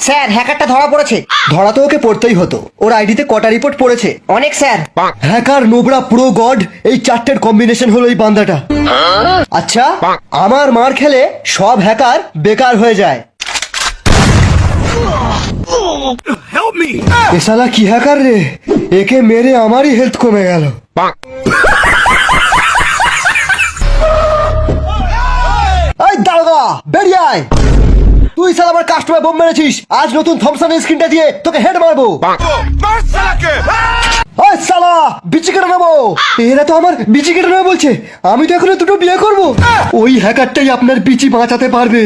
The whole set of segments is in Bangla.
স্যার হ্যাকারটা ধরা পড়েছে। ধরা তো ওকে পড়তেই হতো, ওর আইডিতে কটা রিপোর্ট পড়েছে? অনেক sir. Hacker, Nubra, pro, god, এই চারটের কম্বিনেশন হলো এই বান্দাটা। আচ্ছা, আমার মার খেলে সব হ্যাকার বেকার হয়ে যায়। এ শালা কি হ্যাকার রে, একে মেরে আমারই হেলথ কমে গেল। এই দারোগা, বেরিয়ে আয়। তুই শালা আমার কাস্টমার বোম মেরেছিস, আজ নতুন থমসনের স্ক্রিনটা দিয়ে তোকে হেড মারবো। ওই শালা, বিচি কেটে নেবো। এরা তো আমার বিচি কেটে নেবে বলছে, আমি তো এখনো দুটো বিয়ে করবো। ওই হ্যাকারটাই আপনার বিচি বাঁচাতে পারবে।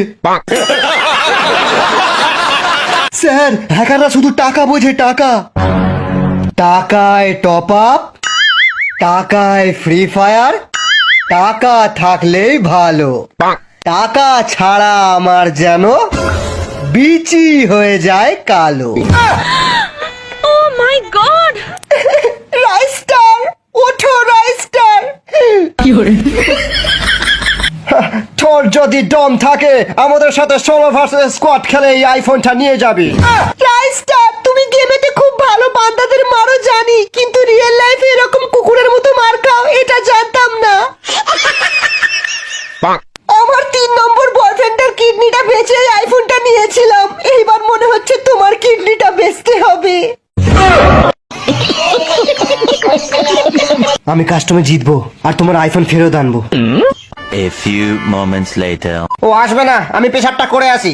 স্যার, হ্যাকাররা শুধু টাকা বোঝে, টাকা। টাকায় টপ আপ, টাকায় ফ্রি ফায়ার, টাকা থাকলেই ভালো। টাকা ছাড়া আমার যেন বিচি হয়ে যায় কালো। Oh my god! রাইস্টার, ওঠো রাইস্টার। তোর যদি দম থাকে আমাদের সাথে সোলো ভার্সেস স্কোয়াড খেলে এই আইফোনটা নিয়ে যাবি। রাইস্টার, তুমি গেমেতে খুব ভালো বান্দাদের মারো জানি, কিন্তু রিয়েল লাইফে এরকম কুকুরের মতো মার খাও এটা জানতাম না। আমার 3 নম্বর বয়ফ্রেন্ডের কিডনিটা বেচে এই আইফোনটা নিয়েছিলাম, এইবার মনে হচ্ছে তোমার কিডনিটা বেচতে হবে। আমি কাস্টমে জিতবো আর তোমার আইফোন ফেরত আনবো। A few moments later. ও আসবে না, আমি পেশাবটা করে আসি।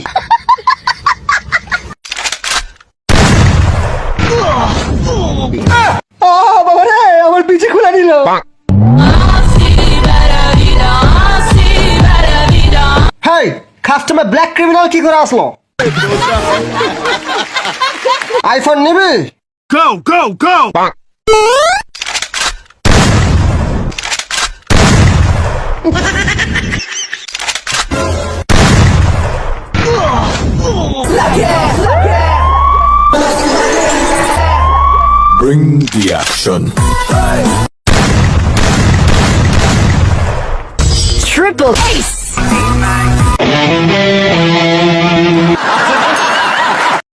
বাবা রে, আমার পিছে খুলে নিল। হেই, কাস্টমে ব্ল্যাক ক্রিমিনাল কি করে আসলো? আইফোন নিবি? Go, go, go! Bring the action. Triple ace!